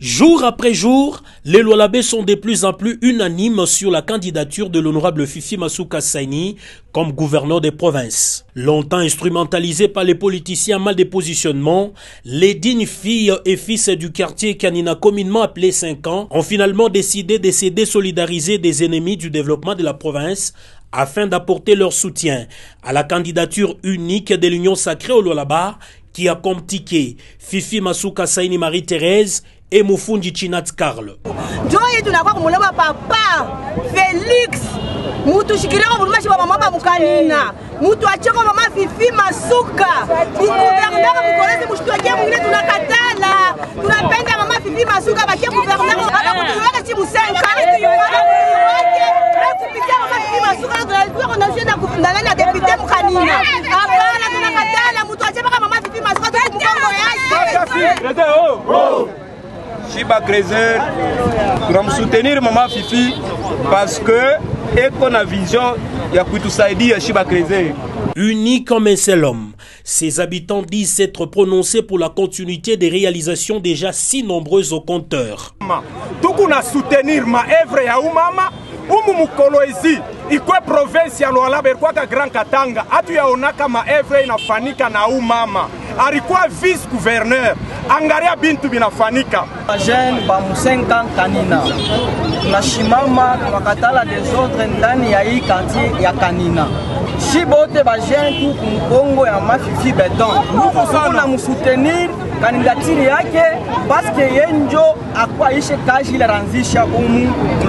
Jour après jour, les Lualabais sont de plus en plus unanimes sur la candidature de l'honorable Fifi Masuka Saini comme gouverneur des provinces. Longtemps instrumentalisés par les politiciens mal de positionnement, les dignes filles et fils du quartier Kanina, communément appelé 5 ans, ont finalement décidé de se désolidariser des ennemis du développement de la province afin d'apporter leur soutien à la candidature unique de l'Union sacrée au Lualaba qui a comme ticket Fifi Masuka Saini Marie-Thérèse et Mufundi Chinat Karl. Joy tunakuwa kumuleba papa Felix mutu shikireko mulumashi wa mama mukanina mutu acheko mama Fifi Masuka gouverneur mukolezi mushitoke mwingine tunakatala tunapenda mama Fifi Masuka bakie gouverneur hata kutuweka chi musenga kupitia mama Fifi Masuka tunalikuwa kunashenda kufundana na deputy mukanina hapana tunakatala mutu acheko mama Fifi Masuka tukumkongo yake Shiba Krezer, nous allons soutenir Maman Fifi parce que et qu'on a vision, il y a tout ça dit Shiba Krezer. Unis comme un seul homme, ses habitants disent s'être prononcés pour la continuité des réalisations déjà si nombreuses au compteur. Tout qu'on a soutenir ma œuvre ya umama, mukoloezi, ikwe province ya Lualaba kwa Grand Katanga, atu ya onaka ma œuvre inafanika na umama. Alikuwa vice gouverneur, angaria bintu binafanika. Jeune ba musenga Kanina. Tunashimama wakatala des autres ndani ya hii quartier ya Kanina. Shibote ba jeune tu kumkongo ya Mafifi Beton. Kuna msoutenir kandidatiri yake parce que yenjo akwa ishe kaji la ranzisha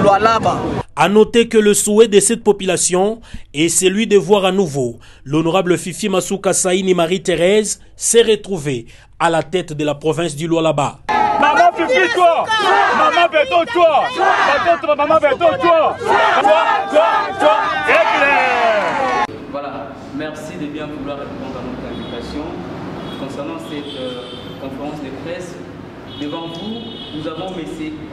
Lualaba. À noter que le souhait de cette population est celui de voir à nouveau l'honorable Fifi Masuka Saini Marie-Thérèse s'est retrouvée à la tête de la province du Lualaba. Maman Fifi, toi! Maman Beton, toi! Maman Beton, toi! Toi! Voilà, merci de bien vouloir répondre à notre invitation. Concernant cette conférence de presse, devant vous, nous avons M.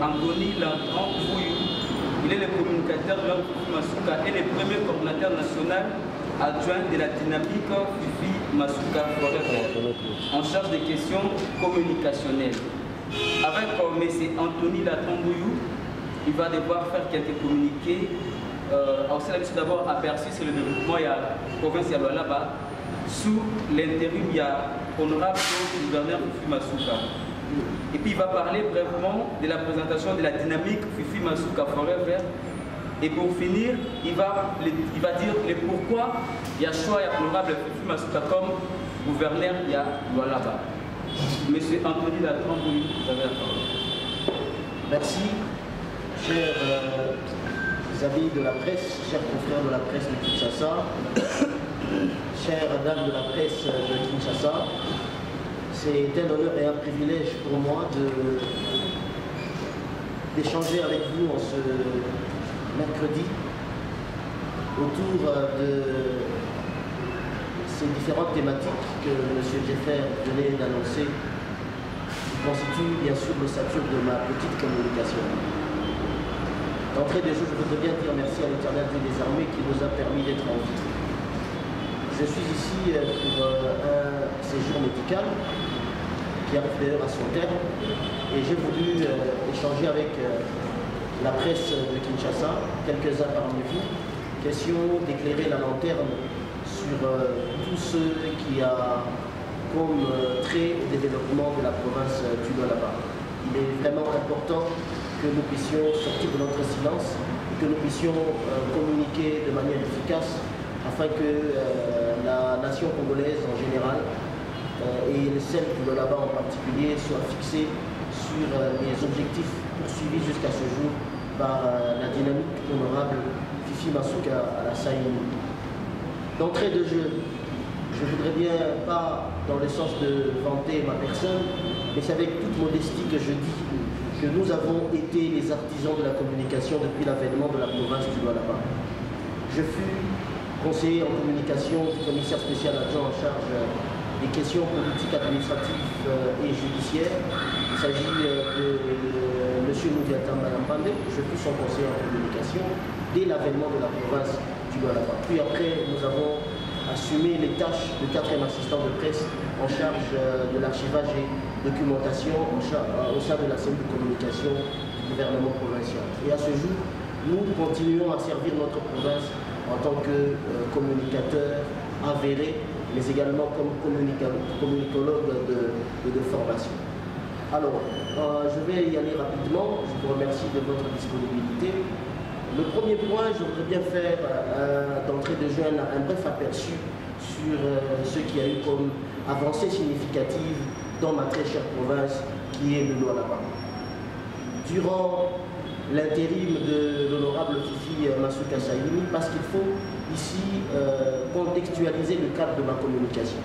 Angoni Lantrand Fouillou. Il est le communicateur de Fifi Masuka et le premier coordinateur national adjoint de la dynamique Fifi Masuka Forever, en charge des questions communicationnelles. Avec M. Anthony Latrambouyou, il va devoir faire quelques communiqués. D'abord aperçu sur le développement de la province de Lualaba sous l'intérim il y a honorable gouverneur Fifi Masuka. Et puis il va parler brièvement de la présentation de la dynamique Fifi Masuka Forever. Et pour finir, il va dire le pourquoi il y a choix honorable Fifi Masuka comme gouverneur il y a Lualaba. Monsieur Anthony Latrambouyou, vous avez la parole. Merci, chers amis de la presse, chers confrères de la presse de Kinshasa, chères dames de la presse de Kinshasa. C'est un honneur et un privilège pour moi d'échanger avec vous en ce mercredi autour de ces différentes thématiques que M. Jeffer venait d'annoncer, qui constituent bien sûr l'ossature de ma petite communication. D'entrée de jeu, je voudrais bien dire merci à l'Éternel Dieu des armées qui nous a permis d'être en vie. Je suis ici pour un séjour médical qui arrive d'ailleurs à son terme, et j'ai voulu échanger avec la presse de Kinshasa, quelques-uns parmi vous, question d'éclairer la lanterne sur tout ce qui a comme trait au développement de la province du Lualaba. Il est vraiment important que nous puissions sortir de notre silence et que nous puissions communiquer de manière efficace afin que la nation congolaise en général et celle du Lualaba en particulier soit fixée sur les objectifs poursuivis jusqu'à ce jour par la dynamique honorable Fifi Masuka à la Saini. D'entrée de jeu, je voudrais bien, pas dans le sens de vanter ma personne, mais c'est avec toute modestie que je dis que nous avons été les artisans de la communication depuis l'avènement de la province du Lualaba. Je fus conseiller en communication du commissaire spécial adjoint en charge des questions politiques, administratives et judiciaires. Il s'agit de M. Moudiata Malampande. Je fus son conseiller en communication dès l'avènement de la province du Lualaba. Puis après, nous avons assumé les tâches de 4e assistant de presse en charge de l'archivage et documentation au sein de la cellule de communication du gouvernement provincial. Et à ce jour, nous continuons à servir notre province en tant que communicateur avéré, mais également comme communicologue de formation. Alors, je vais y aller rapidement. Je vous remercie de votre disponibilité. Le premier point, je voudrais bien faire d'entrée de jeu un bref aperçu sur ce qui a eu comme avancée significative dans ma très chère province, qui est le Lualaba. Durant l'intérim de l'honorable Fifi Masuka Saini, parce qu'il faut ici contextualiser le cadre de ma communication.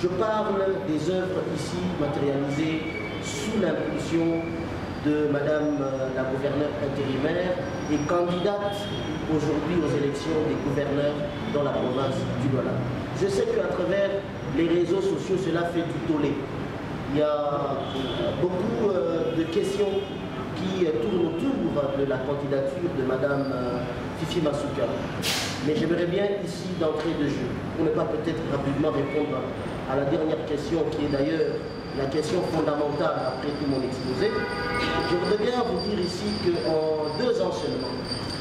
Je parle des œuvres ici matérialisées sous l'impulsion de Madame la gouverneure intérimaire et candidate aujourd'hui aux élections des gouverneurs dans la province du Lualaba. Je sais qu'à travers les réseaux sociaux, cela fait du tollé. Il y a beaucoup de questions qui tournent autour de la candidature de Madame Fifi Masuka. Mais j'aimerais bien ici, d'entrée de jeu, pour ne pas peut-être rapidement répondre à la dernière question, qui est d'ailleurs la question fondamentale après tout mon exposé, je voudrais bien vous dire ici qu'en 2 ans seulement,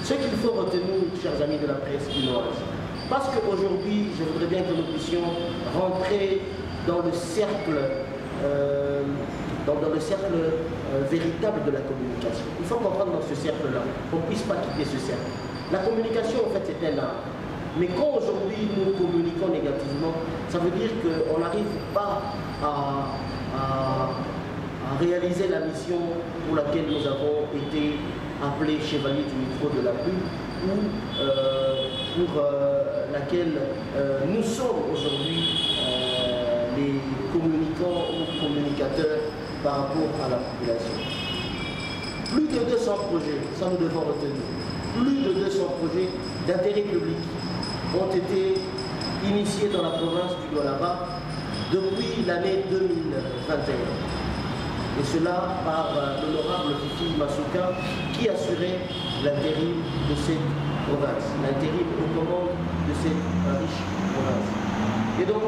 ce qu'il faut retenir, chers amis de la presse quinoise, parce qu'aujourd'hui, je voudrais bien que nous puissions rentrer dans le cercle véritable de la communication. Il faut comprendre dans ce cercle-là, qu'on ne puisse pas quitter ce cercle. La communication, en fait, c'est un art. Mais quand aujourd'hui nous communiquons négativement, ça veut dire qu'on n'arrive pas à réaliser la mission pour laquelle nous avons été appelés chevaliers du micro de la plume, ou pour laquelle nous sommes aujourd'hui les communicants ou communicateurs par rapport à la population. Plus de 200 projets, ça nous devons retenir, plus de 200 projets d'intérêt public ont été initiés dans la province du Lualaba depuis l'année 2021. Et cela par l'honorable Fifi Masuka qui assurait l'intérim de cette province, l'intérim aux commandes de cette riche province. Et donc,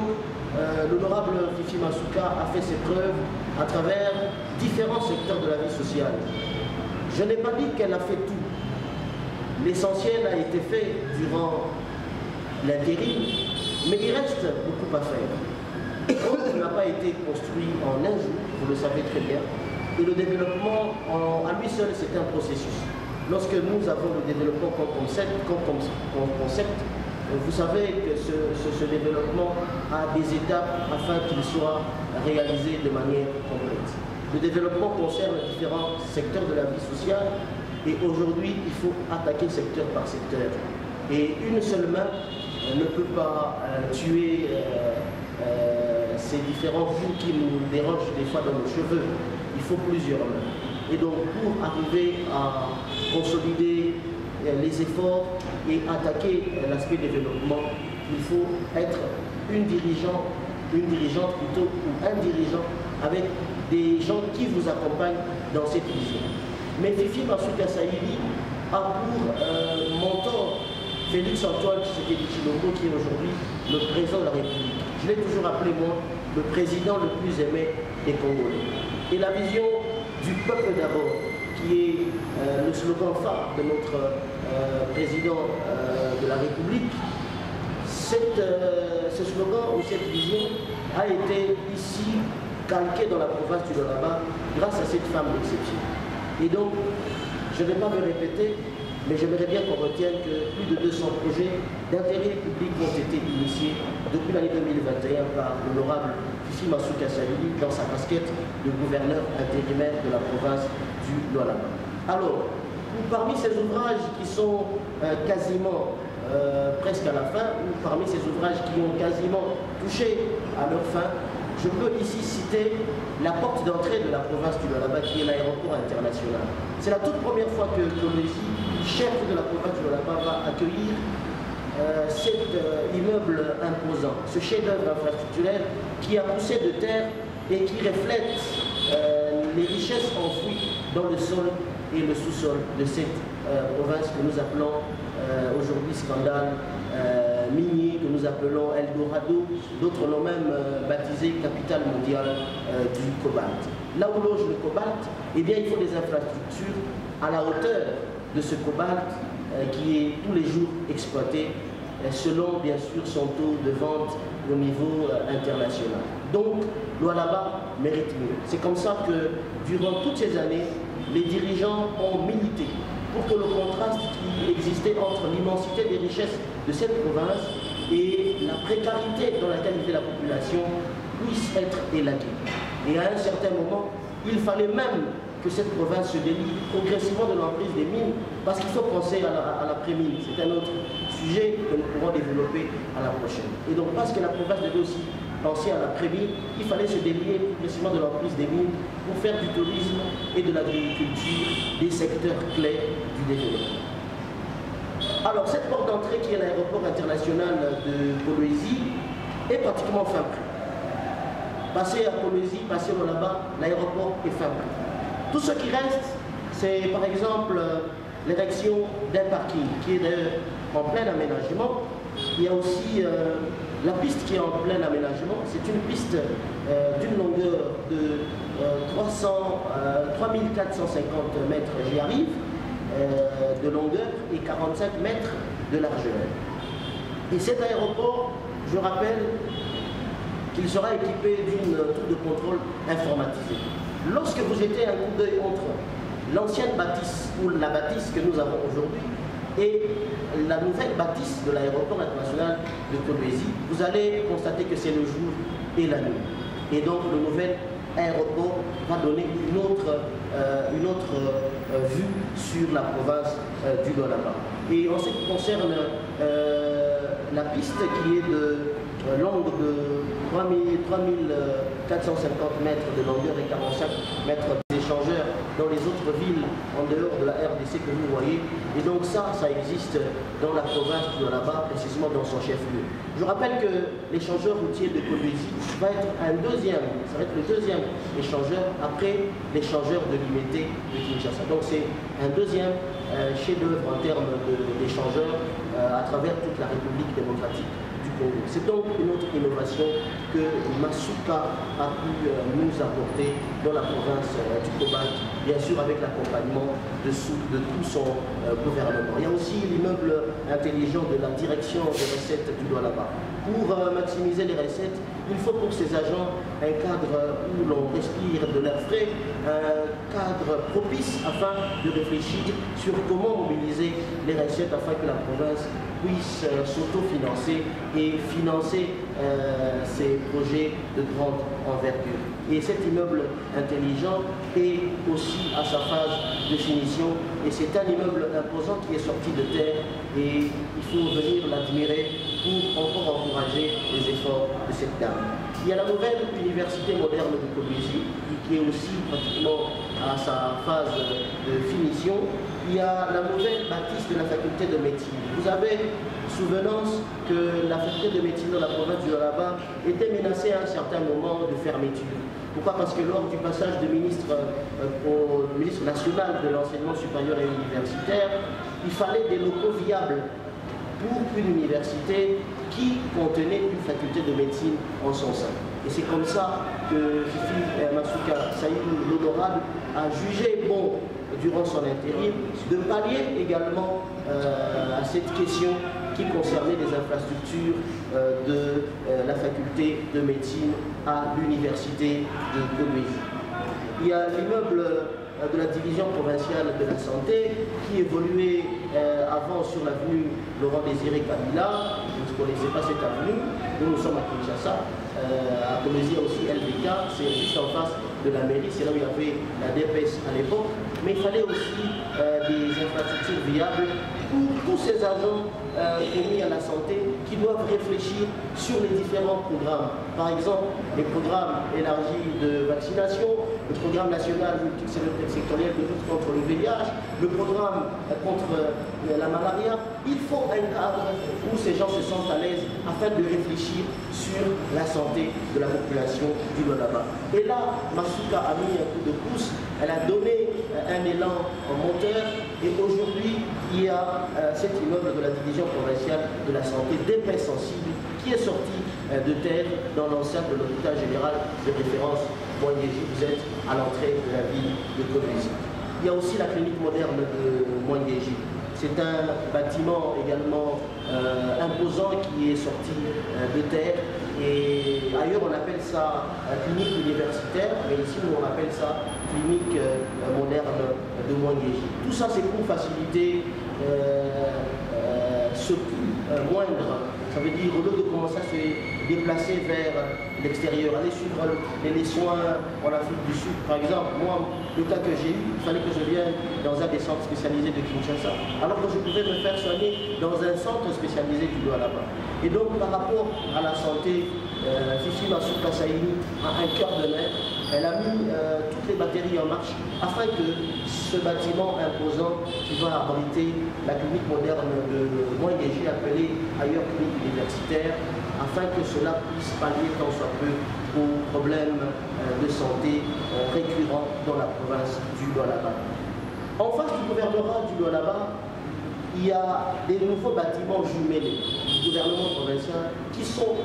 l'honorable Fifi Masuka a fait ses preuves à travers différents secteurs de la vie sociale. Je n'ai pas dit qu'elle a fait tout. L'essentiel a été fait durant l'intérim, mais il reste beaucoup à faire. Il n'a pas été construit en un jour, vous le savez très bien, et le développement à lui seul c'est un processus. Lorsque nous avons le développement comme concept, vous savez que ce développement a des étapes afin qu'il soit réalisé de manière complète. Le développement concerne différents secteurs de la vie sociale et aujourd'hui il faut attaquer secteur par secteur. Et une seule main ne peut pas tuer ces différents fous qui nous dérangent des fois dans nos cheveux. Il faut plusieurs mains. Et donc pour arriver à consolider les efforts et attaquer l'aspect développement, il faut être une dirigeante plutôt, ou un dirigeant avec des gens qui vous accompagnent dans cette vision. Mais Fifi Masuka Saini a pour mentor Félix Antoine Tshisekedi Tshilombo, qui est aujourd'hui le président de la République. Je l'ai toujours appelé, moi, le président le plus aimé des Congolais. Et la vision du peuple d'abord, qui est le slogan phare de notre président de la République, ce slogan ou cette vision a été ici calqué dans la province du Lualaba grâce à cette femme d'exception. Et donc, je ne vais pas me répéter, mais j'aimerais bien qu'on retienne que plus de 200 projets d'intérêt public ont été initiés depuis l'année 2021 par l'honorable Fifi Masuka Saini dans sa casquette de gouverneur intérimaire de la province du Lualaba. Alors, parmi ces ouvrages qui sont quasiment presque à la fin, ou parmi ces ouvrages qui ont quasiment touché à leur fin, je peux ici citer la porte d'entrée de la province du Lualaba, qui est l'aéroport international. C'est la toute première fois que Kolwezi, chef de la province du Lualaba, va accueillir cet immeuble imposant, ce chef-d'œuvre infrastructurel qui a poussé de terre et qui reflète les richesses enfouies dans le sol et le sous-sol de cette province que nous appelons aujourd'hui scandale minier, que nous appelons Eldorado, d'autres l'ont même baptisé capitale mondiale du cobalt. Là où loge le cobalt, eh bien, il faut des infrastructures à la hauteur de ce cobalt qui est tous les jours exploité selon bien sûr son taux de vente au niveau international. Donc Lualaba mérite mieux. C'est comme ça que durant toutes ces années, les dirigeants ont milité pour que le contraste qui existait entre l'immensité des richesses de cette province et la précarité dans laquelle vivait la population puisse être élaguée. Et à un certain moment, il fallait même que cette province se délie progressivement de l'emprise des mines, parce qu'il faut penser à l'après-mine. C'est un autre sujet que nous pourrons développer à la prochaine. Et donc, parce que la province devait aussi penser à l'après-mine, il fallait se délier progressivement de l'emprise des mines pour faire du tourisme et de l'agriculture des secteurs clés du développement. Alors, cette porte d'entrée qui est l'aéroport international de Kolwezi est pratiquement fin prêt. Passer à Kolwezi, passer là-bas, l'aéroport est fin prêt. Tout ce qui reste, c'est par exemple l'érection d'un parking qui est d'ailleurs en plein aménagement. Il y a aussi la piste qui est en plein aménagement. C'est une piste d'une longueur de 3450 mètres, j'y arrive, de longueur et 45 mètres de largeur. Et cet aéroport, je rappelle qu'il sera équipé d'une tour de contrôle informatisée. Lorsque vous jetez un coup d'œil entre l'ancienne bâtisse ou la bâtisse que nous avons aujourd'hui et la nouvelle bâtisse de l'aéroport international de Kolwezi, vous allez constater que c'est le jour et la nuit. Et donc le nouvel aéroport va donner une autre vue sur la province du Lualaba. Et en ce qui concerne la piste qui est longue de 3450 mètres de longueur et 45 mètres d'échangeurs dans les autres villes en dehors de la RDC que vous voyez. Et donc ça existe dans la province du Lualaba, précisément dans son chef-lieu. Je rappelle que l'échangeur routier de Kolwezi va être ça va être le deuxième échangeur après l'échangeur de Limete de Kinshasa. Donc c'est un deuxième chef-d'œuvre en termes d'échangeurs à travers toute la République démocratique. C'est donc une autre innovation que Masuka a pu nous apporter dans la province du cobalt, bien sûr avec l'accompagnement de tout son gouvernement. Il y a aussi l'immeuble intelligent de la direction des recettes du Lualaba. Pour maximiser les recettes, il faut pour ces agents un cadre où l'on respire de l'air frais, un cadre propice afin de réfléchir sur comment mobiliser les recettes afin que la province puisse s'autofinancer et financer ces projets de grande envergure. Et cet immeuble intelligent est aussi à sa phase de finition et c'est un immeuble imposant qui est sorti de terre et il faut venir l'admirer pour encore encourager les efforts de cette dame. Il y a la nouvelle université moderne de Kolwezi qui est aussi pratiquement à sa phase de finition. Il y a la nouvelle bâtisse de la faculté de médecine. Vous avez souvenance que la faculté de médecine de la province du Lualaba était menacée à un certain moment de fermeture. Pourquoi? Parce que lors du passage du ministre au ministre national de l'enseignement supérieur et universitaire, il fallait des locaux viables pour une université qui contenait une faculté de médecine en son sein. Et c'est comme ça que Fifi Masuka Saïdou l'honorable a jugé bon, durant son intérim, de pallier également à cette question qui concernait les infrastructures de la faculté de médecine à l'université de Kolwezi. Il y a l'immeuble de la division provinciale de la santé qui évoluait avant sur l'avenue Laurent Désiré Kabila. Vous ne connaissez pas cette avenue, nous sommes à Kinshasa. À Kolwezi aussi LBK, c'est juste en face de la mairie, c'est là où il y avait la DPS à l'époque. Mais il fallait aussi des infrastructures viables pour tous ces agents commis à la santé qui doivent réfléchir sur les différents programmes. Par exemple, les programmes élargis de vaccination, le programme national multisectoriel de lutte contre le VIH, le programme contre la malaria. Il faut un cadre où ces gens se sentent à l'aise afin de réfléchir sur la santé de la population du Lualaba. Et là, Masuka a mis un coup de pouce, elle a donné un bâtiment monteur. Et aujourd'hui, il y a cet immeuble de la division provinciale de la santé d'épais sensibles qui est sorti de terre dans l'enceinte de l'hôpital général de référence Moingéji. Vous êtes à l'entrée de la ville de Kolwezi. Il y a aussi la clinique moderne de Moingéji. C'est un bâtiment également imposant qui est sorti de terre. Et ailleurs, on appelle ça clinique universitaire, mais ici, nous, on appelle ça clinique moderne de Moingéji. Tout ça, c'est pour faciliter ce coût moindre. Ça veut dire, au lieu de commencer à se déplacer vers l'extérieur, aller suivre les soins en Afrique du Sud, par exemple, moi, le cas que j'ai eu, il fallait que je vienne dans un des centres spécialisés de Kinshasa, alors que je pouvais me faire soigner dans un centre spécialisé du Lualaba. Et donc, par rapport à la santé, Fifi Masuka Saini a un cœur de mer. Elle a mis toutes les batteries en marche afin que ce bâtiment imposant qui va abriter la clinique moderne de Moingéji, appelée ailleurs clinique universitaire, afin que cela puisse pallier tant soit peu aux problèmes de santé récurrents dans la province du Lualaba. En face du gouvernorat du Lualaba, il y a des nouveaux bâtiments jumelés du gouvernement provincial qui sont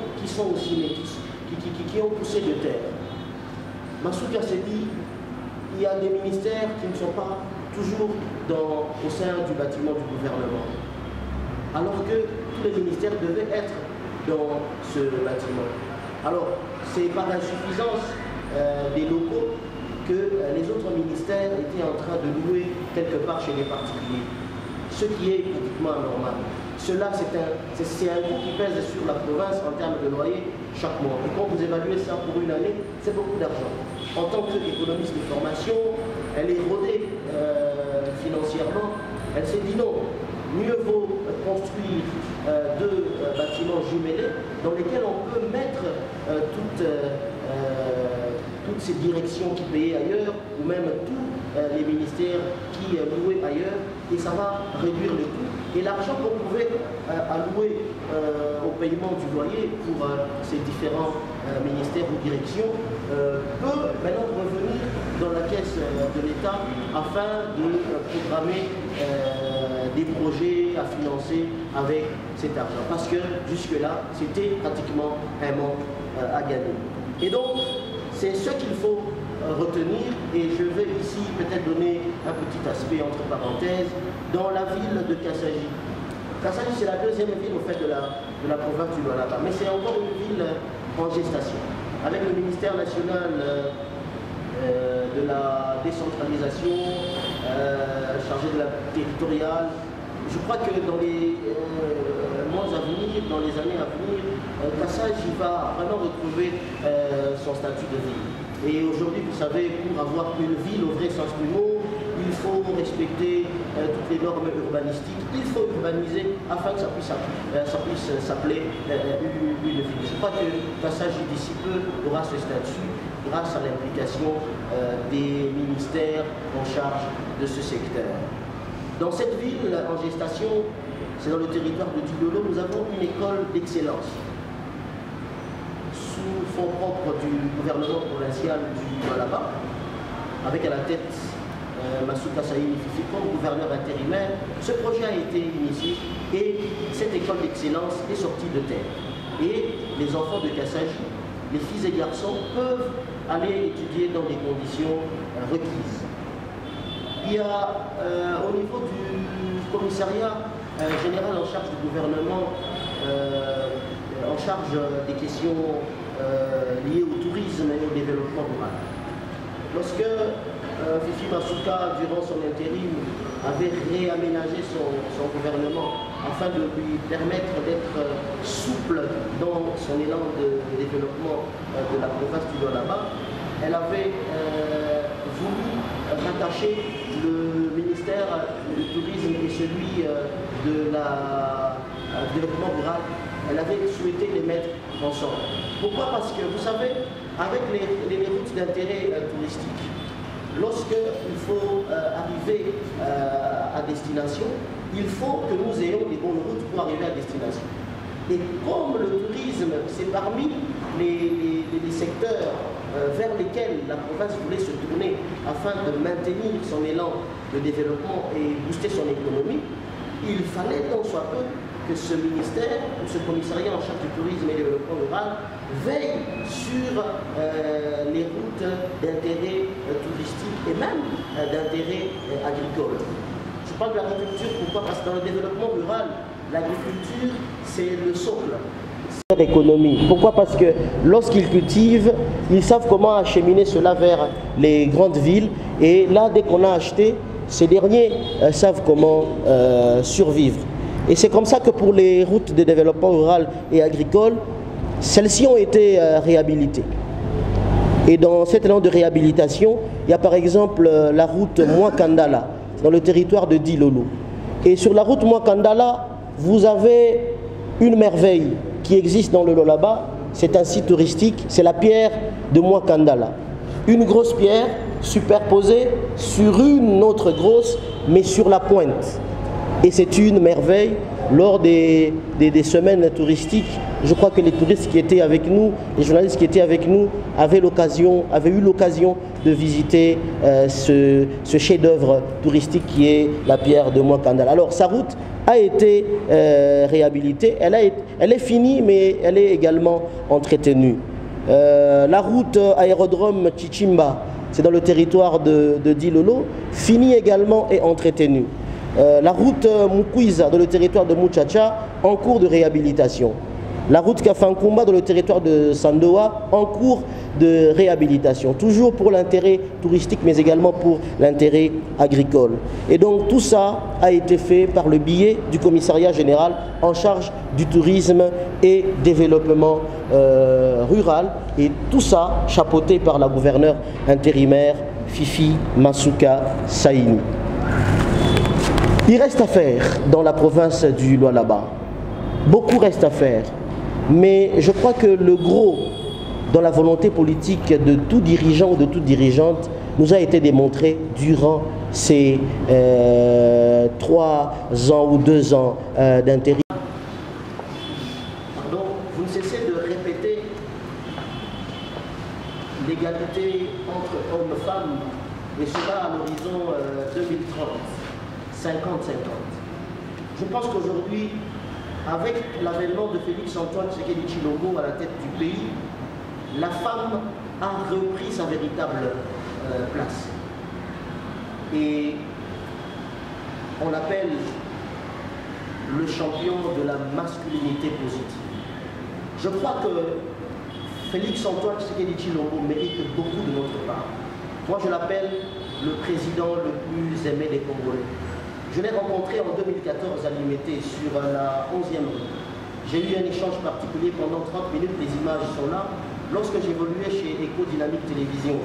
aussi nés, qui ont poussé de terre. Masuka s'est dit, il y a des ministères qui ne sont pas toujours au sein du bâtiment du gouvernement. Alors que tous les ministères devaient être dans ce bâtiment. Alors, c'est par insuffisance des locaux que les autres ministères étaient en train de louer quelque part chez les particuliers. Ce qui est politiquement anormal. Cela, c'est un coût qui pèse sur la province en termes de loyer chaque mois. Et quand vous évaluez ça pour une année, c'est beaucoup d'argent. En tant qu'économiste de formation, elle est rodée financièrement. Elle s'est dit non, mieux vaut construire deux bâtiments jumelés dans lesquels on peut mettre toutes ces directions qui payaient ailleurs, ou même tous les ministères qui louaient ailleurs, et ça va réduire le coût. Et l'argent qu'on pouvait allouer au paiement du loyer pour ces différents ministères ou directions peut maintenant revenir dans la caisse de l'État afin de programmer des projets à financer avec cet argent. Parce que jusque-là, c'était pratiquement un manque à gagner. Et donc, c'est ce qu'il faut retenir, et je vais ici peut-être donner un petit aspect entre parenthèses, dans la ville de Kassaji. Kassaji, c'est la deuxième ville au fait de la province du Lualaba, mais c'est encore une ville en gestation, avec le ministère national de la décentralisation, chargé de la territoriale. Je crois que dans les mois à venir, dans les années à venir, Kassaji va vraiment retrouver son statut de ville. Et aujourd'hui, vous savez, pour avoir une ville au vrai sens du mot, il faut respecter toutes les normes urbanistiques, il faut urbaniser afin que ça puisse s'appeler une ville. Je crois que Kassaji d'ici peu aura ce statut grâce à l'implication des ministères en charge de ce secteur. Dans cette ville en gestation, c'est dans le territoire de Didolo, nous avons une école d'excellence sous fonds propres du gouvernement provincial du Lualaba, avec à la tête Masuka Saini Fifi comme gouverneur intérimaire. Ce projet a été initié et cette école d'excellence est sortie de terre. Et les enfants de Kassaji, les filles et garçons, peuvent aller étudier dans des conditions requises. Il y a au niveau du commissariat général en charge du gouvernement, en charge des questions liées au tourisme et au développement rural. Lorsque Fifi Masuka, durant son intérim, avait réaménagé son gouvernement afin de lui permettre d'être souple dans son élan de développement de la province du Lualaba, elle avait voulu rattacher le ministère du tourisme et celui de la développement rural. Elle avait souhaité les mettre ensemble. Pourquoi? Parce que vous savez, avec les routes d'intérêt touristique, lorsqu'il faut arriver à destination, il faut que nous ayons des bonnes routes pour arriver à destination. Et comme le tourisme, c'est parmi les secteurs vers lesquels la province voulait se tourner afin de maintenir son élan de développement et booster son économie, il fallait tant soit peu que ce ministère ou ce commissariat en charge du tourisme et du développement rural veille sur les routes d'intérêt touristique et même d'intérêt agricole. Je parle de l'agriculture, pourquoi? Parce que dans le développement rural, l'agriculture, c'est le socle. Économie. Pourquoi? Parce que lorsqu'ils cultivent, ils savent comment acheminer cela vers les grandes villes. Et là, dès qu'on a acheté, ces derniers savent comment survivre. Et c'est comme ça que pour les routes de développement rural et agricole, celles-ci ont été réhabilitées. Et dans cet élan de réhabilitation, il y a par exemple la route Mwakandala, dans le territoire de Dilolo. Et sur la route Mwakandala, vous avez une merveille qui existe dans le Lolaba, c'est un site touristique, c'est la pierre de Mwakandala. Une grosse pierre superposée sur une autre grosse, mais sur la pointe. Et c'est une merveille. Lors des semaines touristiques, je crois que les touristes qui étaient avec nous, les journalistes qui étaient avec nous, avaient eu l'occasion de visiter ce chef-d'œuvre touristique qui est la pierre de Mwakandala. Alors sa route a été réhabilitée, elle est finie, mais elle est également entretenue. La route aérodrome Chichimba, c'est dans le territoire de Dilolo, finie également et entretenue. La route Mukwiza dans le territoire de Muchacha en cours de réhabilitation. La route Kafankumba dans le territoire de Sandoa en cours de réhabilitation. Toujours pour l'intérêt touristique mais également pour l'intérêt agricole. Et donc tout ça a été fait par le biais du commissariat général en charge du tourisme et développement rural. Et tout ça chapeauté par la gouverneure intérimaire Fifi Masuka Saini. Il reste à faire dans la province du Lualaba. Beaucoup reste à faire. Mais je crois que le gros dans la volonté politique de tout dirigeant ou de toute dirigeante nous a été démontré durant ces 3 ans ou 2 ans d'intérim. Pardon, vous ne cessez de répéter l'égalité entre hommes et femmes, et cela à l'horizon 2030. 50-50. Je pense qu'aujourd'hui, avec l'avènement de Félix-Antoine Tshisekedi Tshilombo à la tête du pays, la femme a repris sa véritable place. Et on l'appelle le champion de la masculinité positive. Je crois que Félix-Antoine Tshisekedi Tshilombo mérite beaucoup de notre part. Moi, je l'appelle le président le plus aimé des Congolais. Je l'ai rencontré en 2014 à Limité sur la 11e rue. J'ai eu un échange particulier pendant 30 minutes, les images sont là. Lorsque j'évoluais chez Eco Dynamique Télévision,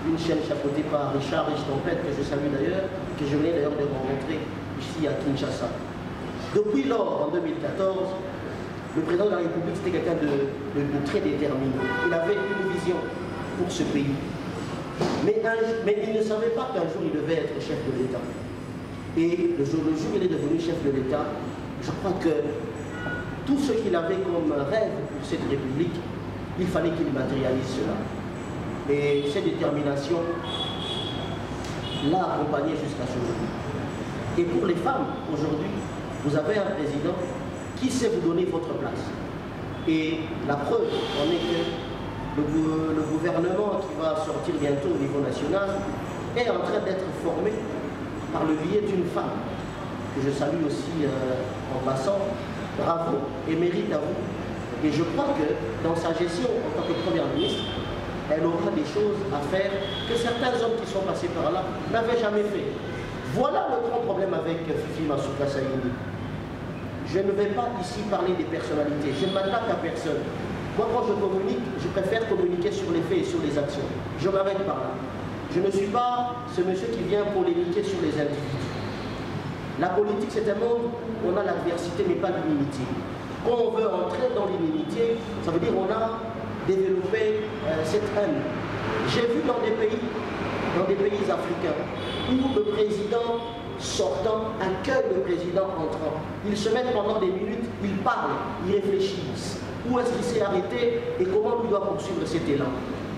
une chaîne chapeautée par Richard Riche-Tempête, que je salue d'ailleurs, que je venais d'ailleurs de rencontrer ici à Kinshasa. Depuis lors, en 2014, le président de la République c'était quelqu'un de très déterminé. Il avait une vision pour ce pays. Mais il ne savait pas qu'un jour il devait être chef de l'État. Et le jour où il est devenu chef de l'État, je crois que tout ce qu'il avait comme rêve pour cette République, il fallait qu'il matérialise cela. Et cette détermination l'a accompagné jusqu'à ce jour. Et pour les femmes, aujourd'hui, vous avez un président qui sait vous donner votre place. Et la preuve en est que le gouvernement qui va sortir bientôt au niveau national est en train d'être formé par le biais d'une femme, que je salue aussi en passant. Bravo et mérite à vous. Et je crois que dans sa gestion en tant que première ministre, elle aura des choses à faire que certains hommes qui sont passés par là n'avaient jamais fait. Voilà le grand problème avec Fifi Masuka Saini. Je ne vais pas ici parler des personnalités, je ne m'attaque à personne. Moi quand je communique, je préfère communiquer sur les faits et sur les actions. Je m'arrête par là. Je ne suis pas ce monsieur qui vient polémiquer sur les individus. La politique, c'est un monde où on a l'adversité, mais pas l'unité. Quand on veut entrer dans l'unité, ça veut dire qu'on a développé cette haine. J'ai vu dans des pays africains, où le président sortant accueille le président entrant. Ils se mettent pendant des minutes, ils parlent, ils réfléchissent. Où est-ce qu'il s'est arrêté et comment il doit poursuivre cet élan?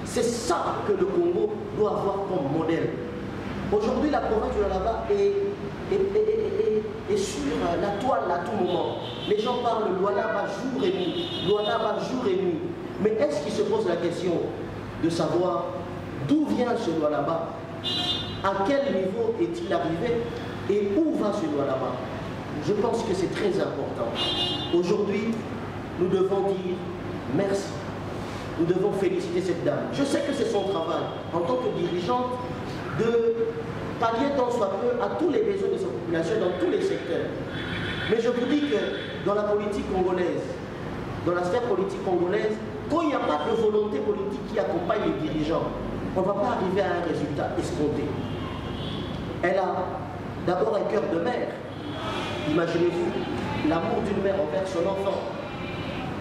C'est ça que le Congo doit avoir comme modèle. Aujourd'hui, la province du Lualaba est sur la toile à tout moment. Les gens parlent de Lualaba jour et nuit, Lualaba jour et nuit. Mais est-ce qu'ils se posent la question de savoir d'où vient ce Lualaba, à quel niveau est-il arrivé et où va ce Lualaba? Je pense que c'est très important. Aujourd'hui, nous devons dire merci. Nous devons féliciter cette dame. Je sais que c'est son travail en tant que dirigeante de pallier tant soit peu à tous les besoins de sa population dans tous les secteurs. Mais je vous dis que dans la politique congolaise, dans la sphère politique congolaise, quand il n'y a pas de volonté politique qui accompagne les dirigeants, on ne va pas arriver à un résultat escompté. Elle a d'abord un cœur de mère. Imaginez-vous l'amour d'une mère envers son enfant.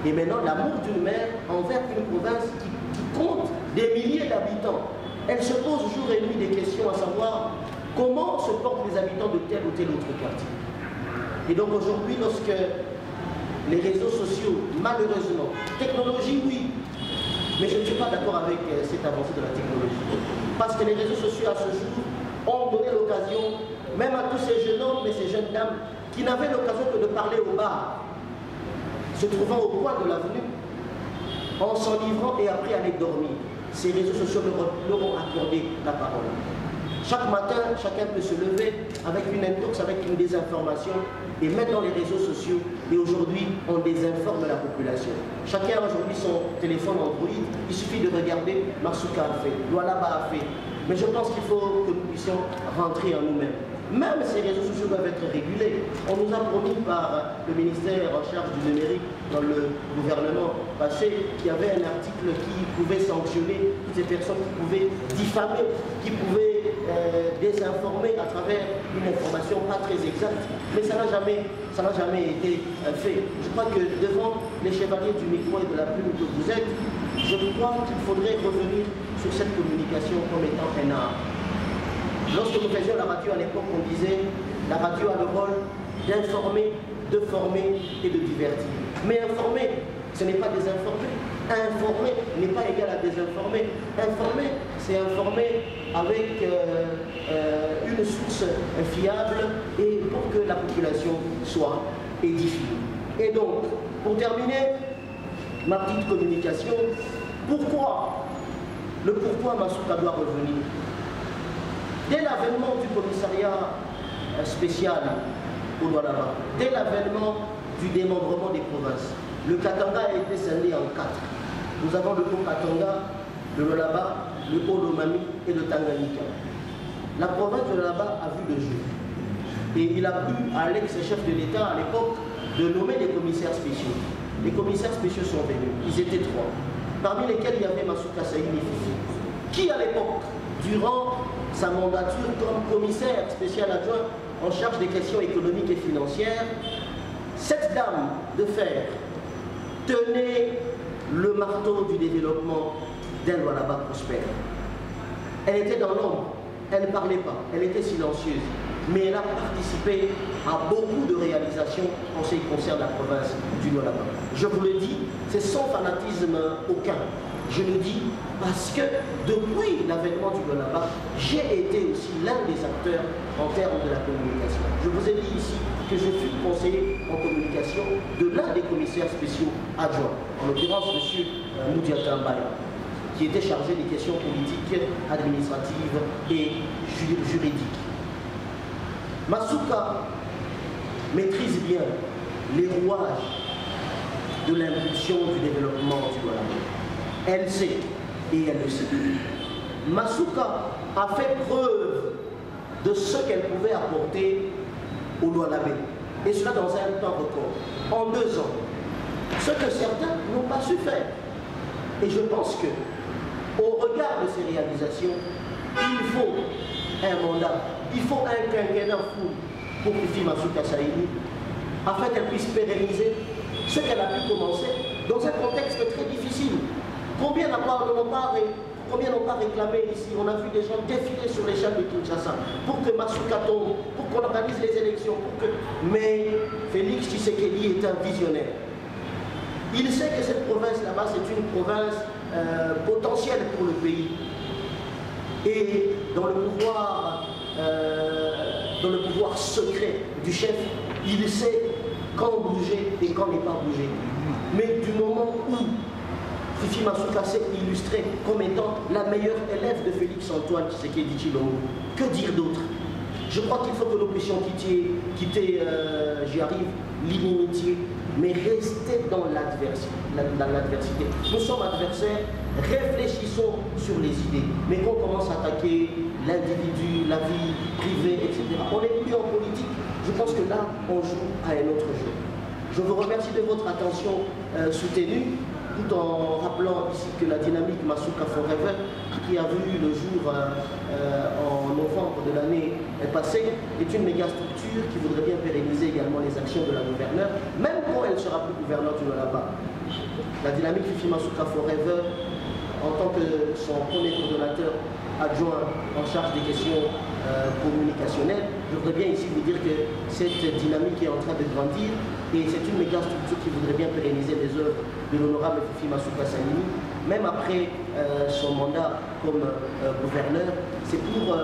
Et maintenant, l'amour d'une mère envers une province qui compte des milliers d'habitants. Elle se pose jour et nuit des questions à savoir comment se portent les habitants de tel ou tel autre quartier. Et donc aujourd'hui, lorsque les réseaux sociaux, malheureusement, technologie oui, mais je ne suis pas d'accord avec cette avancée de la technologie. Parce que les réseaux sociaux à ce jour ont donné l'occasion, même à tous ces jeunes hommes et ces jeunes dames qui n'avaient l'occasion que de parler au bar, se trouvant au coin de l'avenue, en s'en livrant et après aller dormir. Ces réseaux sociaux leur ont accordé la parole. Chaque matin, chacun peut se lever avec une intox, avec une désinformation et mettre dans les réseaux sociaux. Et aujourd'hui, on désinforme la population. Chacun a aujourd'hui son téléphone Android. Il suffit de regarder, Masuka a fait, Lualaba a fait. Mais je pense qu'il faut que nous puissions rentrer en nous-mêmes. Même ces réseaux sociaux doivent être régulés. On nous a promis par le ministère en charge du numérique dans le gouvernement passé qu'il y avait un article qui pouvait sanctionner toutes ces personnes qui pouvaient diffamer, qui pouvaient désinformer à travers une information pas très exacte. Mais ça n'a jamais été fait. Je crois que devant les chevaliers du micro et de la plume que vous êtes, je crois qu'il faudrait revenir sur cette communication comme étant un art. Lorsque nous faisions la radio à l'époque, on disait la radio a le rôle d'informer, de former et de divertir. Mais informer, ce n'est pas désinformer. Informer n'est pas égal à désinformer. Informer, c'est informer avec une source fiable et pour que la population soit édifiée. Et donc, pour terminer ma petite communication, pourquoi Masuka doit revenir? Dès l'avènement du commissariat spécial au Lualaba, dès l'avènement du démembrement des provinces, le Katanga a été scindé en 4. Nous avons le Haut-Katanga, le Lualaba, le Haut-Lomami et le Tanganyika. La province de Lualaba a vu le jour. Et il a plu à l'ex-chef de l'État à l'époque de nommer des commissaires spéciaux. Les commissaires spéciaux sont venus, ils étaient 3, parmi lesquels il y avait Masuka Saini Fifi, qui à l'époque, durant sa mandature comme commissaire spécial adjoint en charge des questions économiques et financières, cette dame de fer tenait le marteau du développement d'un Lualaba prospère. Elle était dans l'ombre, elle ne parlait pas, elle était silencieuse, mais elle a participé à beaucoup de réalisations en ce qui concerne la province du Lualaba. Je vous le dis, c'est sans fanatisme aucun. Je le dis parce que depuis l'avènement du Lualaba, j'ai été aussi l'un des acteurs en termes de la communication. Je vous ai dit ici que je fus conseiller en communication de l'un des commissaires spéciaux adjoints, en l'occurrence M. Moudiata Mbaya, qui était chargé des questions politiques, administratives et juridiques. Masuka maîtrise bien les rouages de l'impulsion du développement du Lualaba. Elle sait et elle le sait. Masuka a fait preuve de ce qu'elle pouvait apporter au Lualaba. Et cela dans un temps record, en 2 ans. Ce que certains n'ont pas su faire. Et je pense que, au regard de ces réalisations, il faut un mandat, il faut un quinquennat fou pour Fifi Masuka Saini, afin qu'elle puisse pérenniser ce qu'elle a pu commencer dans un contexte très difficile. Combien n'ont pas réclamé ici? On a vu des gens défiler sur les champs de Kinshasa pour que Masuka tombe, pour qu'on organise les élections, mais Félix Tshisekedi est un visionnaire. Il sait que cette province là-bas, c'est une province potentiel pour le pays. Et dans le pouvoir secret du chef, il sait quand bouger et quand ne pas bouger. Mais du moment où Fifi Masuka s'est illustré comme étant la meilleure élève de Félix Antoine Tshisekedi Tshilombo, que dire d'autre? Je crois qu'il faut que nous puissions quitter j'y arrive, l'inimitié, mais rester dans l'adversité. Nous sommes adversaires, réfléchissons sur les idées. Mais quand on commence à attaquer l'individu, la vie privée, etc., on n'est plus en politique. Je pense que là, on joue à un autre jeu. Je vous remercie de votre attention soutenue, tout en rappelant ici que la dynamique Masuka Forever, qui a vu le jour en novembre de l'année passée, est une méga structure qui voudrait bien pérenniser également les actions de la gouverneure, même quand elle ne sera plus gouverneure du Lualaba. La dynamique Fifi Masuka Forever, en tant que son premier coordonnateur adjoint en charge des questions communicationnelles, je voudrais bien ici vous dire que cette dynamique est en train de grandir et c'est une méga structure qui voudrait bien pérenniser les œuvres de l'honorable Fifi Masuka Saini, même après son mandat comme gouverneur. C'est pour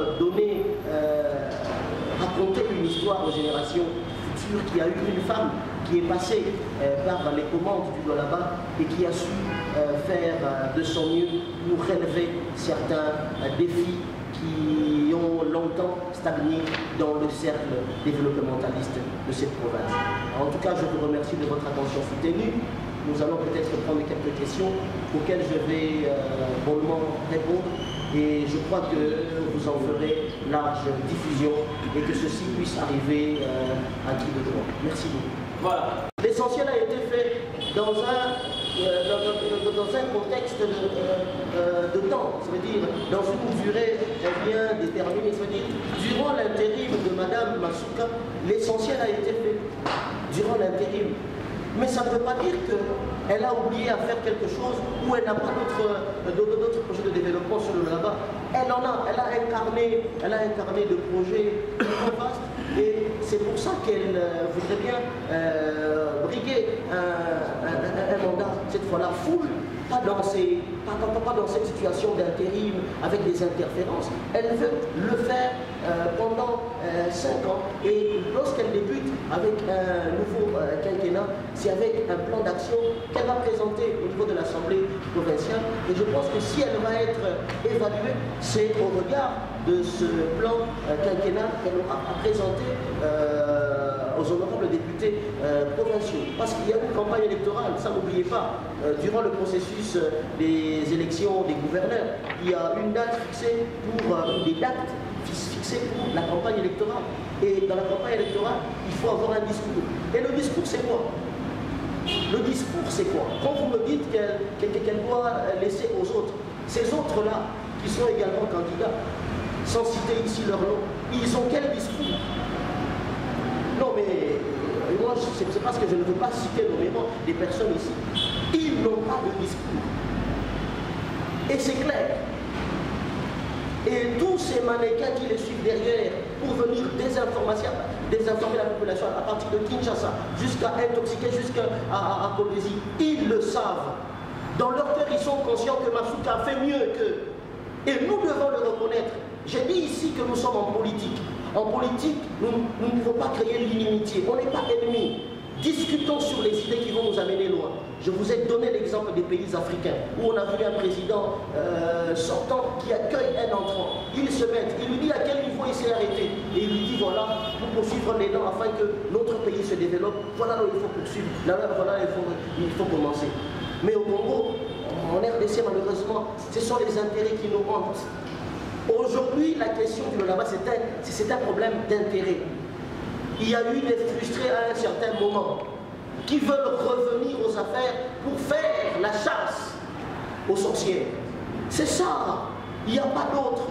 raconter une histoire aux générations futures qui a eu une femme qui est passée par les commandes du Lualaba et qui a su faire de son mieux pour relever certains défis qui ont longtemps stagné dans le cercle développementaliste de cette province. En tout cas, je vous remercie de votre attention soutenue. Nous allons peut-être prendre quelques questions auxquelles je vais bonnement répondre et je crois que vous en ferez large diffusion et que ceci puisse arriver à qui de droit. Merci beaucoup. Voilà. L'essentiel a été fait dans un contexte de temps, ça veut dire dans une durée bien déterminée, ça veut dire durant l'intérim de Madame Masuka, l'essentiel a été fait durant l'intérim. Mais ça ne veut pas dire qu'elle a oublié à faire quelque chose ou elle n'a pas d'autres projets de développement sur le Lualaba. Elle a incarné de projets très vastes et c'est pour ça qu'elle voudrait bien briguer un mandat, cette fois-là full, pas dans cette situation d'intérim avec des interférences. Elle veut le faire pendant 5 ans et lorsqu'elle débute avec un nouveau quinquennat, c'est avec un plan d'action qu'elle va présenter au niveau de l'Assemblée provinciale et je pense que si elle va être évaluée, c'est au regard de ce plan quinquennat qu'elle aura à présenter aux honorables députés provinciaux. Parce qu'il y a une campagne électorale, ça n'oubliez pas, durant le processus des élections des gouverneurs, il y a une date fixée pour des dates fixées pour la campagne électorale. Et dans la campagne électorale, il faut avoir un discours. Et le discours, c'est quoi? Le discours, c'est quoi? Quand vous me dites qu'elle doit laisser aux autres, ces autres-là, qui sont également candidats, sans citer ici leur nom, ils ont quel discours? Non mais, moi, c'est parce que je ne veux pas citer nommément des personnes ici. Ils n'ont pas de discours. Et c'est clair. Et tous ces mannequins qui les suivent derrière pour venir désinformer la population à partir de Kinshasa jusqu'à intoxiquer, jusqu'à Kolwezi, ils le savent. Dans leur cœur, ils sont conscients que Masuka fait mieux qu'eux. Et nous devons le reconnaître. J'ai dit ici que nous sommes en politique. En politique, nous ne pouvons pas créer l'inimitié. On n'est pas ennemis. Discutons sur les idées qui vont nous amener loin. Je vous ai donné l'exemple des pays africains où on a vu un président sortant qui accueille un entrant. Il se met, il lui dit à quel niveau il s'est arrêté. Et il lui dit voilà, pour poursuivre l'élan afin que notre pays se développe, voilà là où il faut poursuivre, là voilà il faut commencer. Mais au Congo, en RDC malheureusement, ce sont les intérêts qui nous hantent. Aujourd'hui, la question du Lualaba, c'est un problème d'intérêt. Il y a eu des frustrés à un certain moment qui veulent revenir aux affaires pour faire la chasse aux sorcières. C'est ça. Il n'y a pas d'autre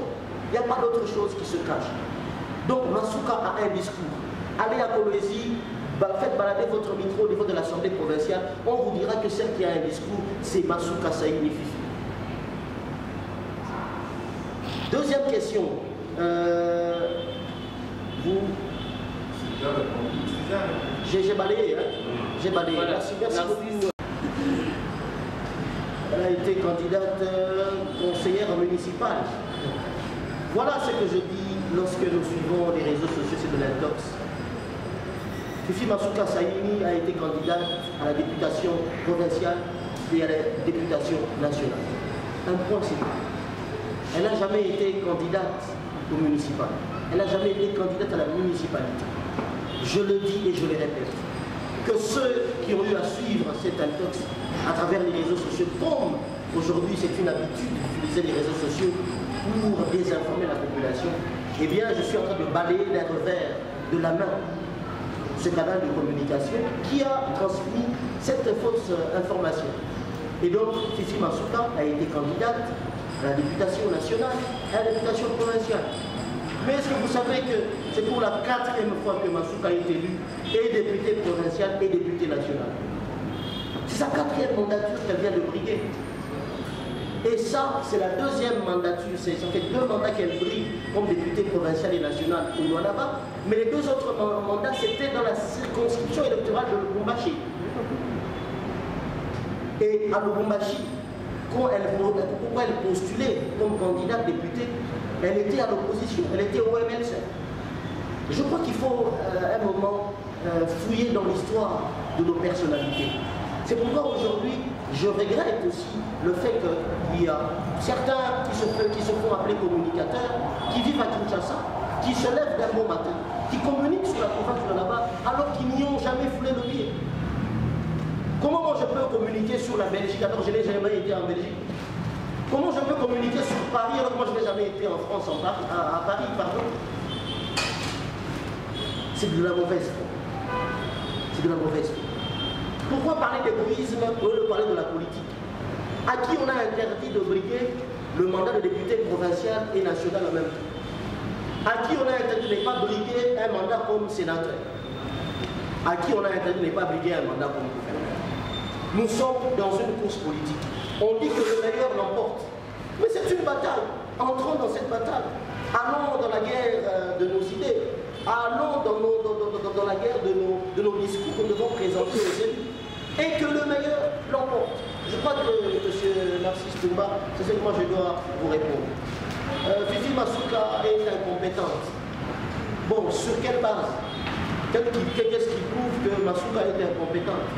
chose qui se cache. Donc Masuka a un discours. Allez à Kolwezi, faites balader votre micro au niveau de l'Assemblée provinciale. On vous dira que celle qui a un discours, c'est Masuka Saini Fifi. Deuxième question. J'ai balayé, hein? J'ai balayé. Merci beaucoup. elle a été candidate conseillère municipale. Voilà ce que je dis lorsque nous suivons les réseaux sociaux, c'est de l'intox. Fifi Masuka Saini a été candidate à la députation provinciale et à la députation nationale. Un point, c'est tout. Elle n'a jamais été candidate au municipal. Elle n'a jamais été candidate à la municipalité. Je le dis et je le répète. Que ceux qui ont eu à suivre cet intox à travers les réseaux sociaux, comme aujourd'hui c'est une habitude d'utiliser les réseaux sociaux pour désinformer la population, eh bien je suis en train de balayer d'un revers de la main ce canal de communication qui a transmis cette fausse information. Et donc Fifi Masuka a été candidate à la députation nationale et à la députation provinciale. Mais est-ce que vous savez que c'est pour la 4e fois que Masuka est élu et député provincial et député national? C'est sa 4e mandature qu'elle vient de briguer. Et ça, c'est la 2e mandature. Ça fait 2 mandats qu'elle brille comme députée provinciale et nationale au Lualaba. Mais les 2 autres mandats, c'était dans la circonscription électorale de Lubumbashi. Et à Lubumbashi, pourquoi elle postulait comme candidate députée? Elle était à l'opposition, elle était au MLC. Je crois qu'il faut à un moment fouiller dans l'histoire de nos personnalités. C'est pourquoi aujourd'hui, je regrette aussi le fait qu'il y a certains qui se font appeler communicateurs, qui vivent à Kinshasa, qui se lèvent d'un bon matin, qui communiquent sur la province de là-bas, alors qu'ils n'y ont jamais foulé le pied. Comment moi je peux communiquer sur la Belgique alors que je n'ai jamais été en Belgique? Comment je peux communiquer sur Paris alors que moi je n'ai jamais été en France, à Paris, pardon? C'est de la mauvaise foi. C'est de la mauvaise foi. Pourquoi parler d'égoïsme au lieu de parler de la politique? À qui on a interdit de briguer le mandat de député provincial et national en même temps? À qui on a interdit de ne pas briguer un mandat comme sénateur? À qui on a interdit de ne pas briguer un mandat comme gouverneur? Nous sommes dans une course politique. On dit que le meilleur l'emporte. Mais c'est une bataille. Entrons dans cette bataille. Allons dans la guerre de nos idées. Allons dans la guerre de nos discours que nous devons présenter aux élus. Et que le meilleur l'emporte. Je crois que M. Narcisse Toumba, c'est ce que moi je dois vous répondre. Fifi Masuka est incompétente. Bon, sur quelle base? Qu'est-ce qui prouve que Masuka est incompétente?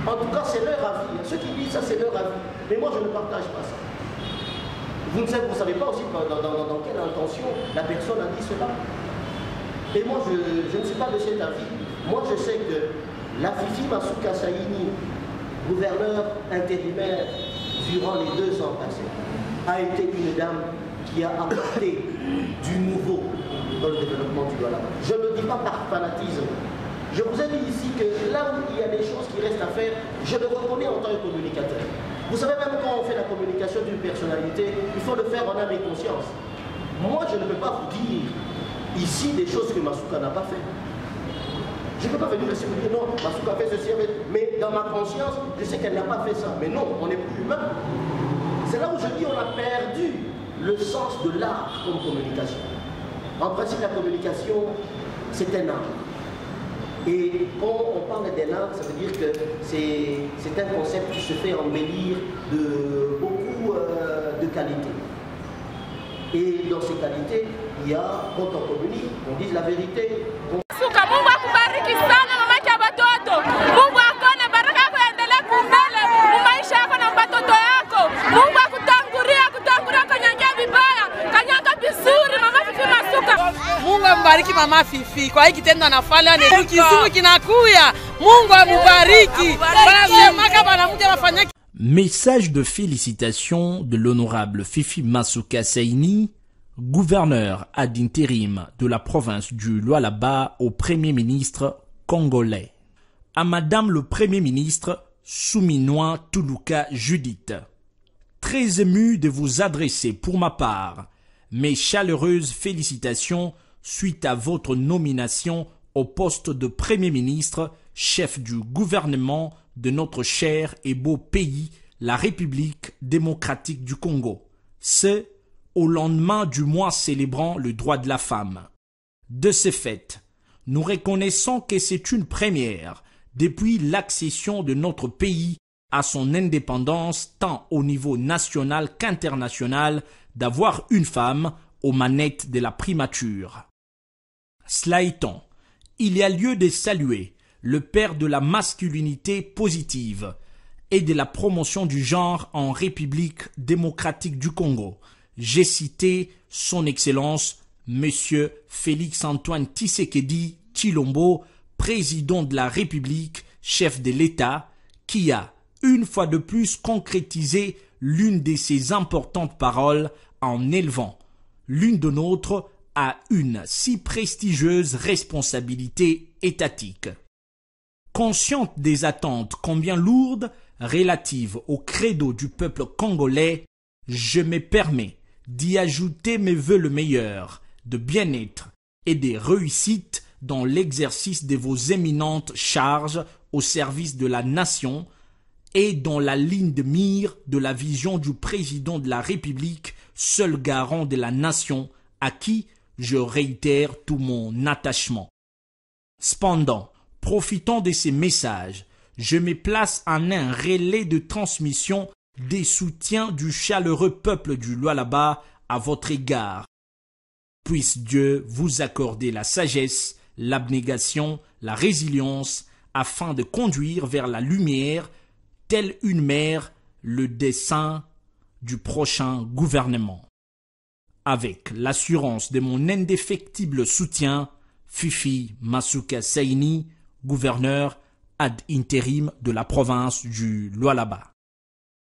En tout cas, c'est leur avis. Ceux qui disent ça, c'est leur avis. Mais moi, je ne partage pas ça. Vous ne savez pas aussi dans quelle intention la personne a dit cela. Et moi, je ne suis pas de cet avis. Moi, je sais que la Fifi Masuka Saini, gouverneur intérimaire durant les 2 ans passés, a été une dame qui a apporté du nouveau dans le développement du Lualaba. Je ne le dis pas par fanatisme. Je vous ai dit ici que là où il y a des choses qui restent à faire, je le reconnais en tant que communicateur. Vous savez, même quand on fait la communication d'une personnalité, il faut le faire en âme et conscience. Moi, je ne peux pas vous dire ici des choses que Masuka n'a pas fait. Je ne peux pas venir ici vous dire non, Masuka a fait ceci, mais dans ma conscience, je sais qu'elle n'a pas fait ça. Mais non, on n'est plus humain. C'est là où je dis on a perdu le sens de l'art comme communication. En principe, la communication, c'est un art. Et quand on parle d'un art, ça veut dire que c'est un concept qui se fait embellir de beaucoup de qualités. Et dans ces qualités, il y a, quand on communique, on dit la vérité. Mungu akubariki sana mama cha watoto. Mungu akone baraka kuendelea kumbele maisha yako na watoto yako. Mungu akutangulia kanyanga vibaya, kanyanga vizuri mama Fifi Masuka. Mungu ambariki mama Fifi. Kwa hiki kitendo anafanya ni kizungu kinakuya. Mungu amubariki. Banasemaka banamuje bafanya. Message de félicitations de l'honorable Fifi Masuka Saini, gouverneur ad intérim de la province du Lualaba au Premier ministre congolais. À Madame le Premier ministre Souminois Toulouka Judith, très ému de vous adresser pour ma part mes chaleureuses félicitations suite à votre nomination au poste de Premier ministre, chef du gouvernement de notre cher et beau pays, la République démocratique du Congo. C'est au lendemain du mois célébrant le droit de la femme. De ce fait, nous reconnaissons que c'est une première depuis l'accession de notre pays à son indépendance tant au niveau national qu'international d'avoir une femme aux manettes de la primature. Cela étant, il y a lieu de saluer le père de la masculinité positive et de la promotion du genre en République démocratique du Congo. J'ai cité son Excellence, Monsieur Félix-Antoine Tshisekedi Tshilombo, président de la République, chef de l'État, qui a, une fois de plus, concrétisé l'une de ses importantes paroles en élevant l'une de nôtres à une si prestigieuse responsabilité étatique. Consciente des attentes combien lourdes relatives au credo du peuple congolais, je me permets d'y ajouter mes vœux le meilleur, de bien-être et des réussites dans l'exercice de vos éminentes charges au service de la nation et dans la ligne de mire de la vision du président de la République, seul garant de la nation, à qui je réitère tout mon attachement. Cependant, profitant de ces messages, je me place en un relais de transmission des soutiens du chaleureux peuple du Lualaba à votre égard. Puisse Dieu vous accorder la sagesse, l'abnégation, la résilience, afin de conduire vers la lumière, telle une mère, le dessein du prochain gouvernement. Avec l'assurance de mon indéfectible soutien, Fifi Masuka Saini, gouverneur ad intérim de la province du Lualaba.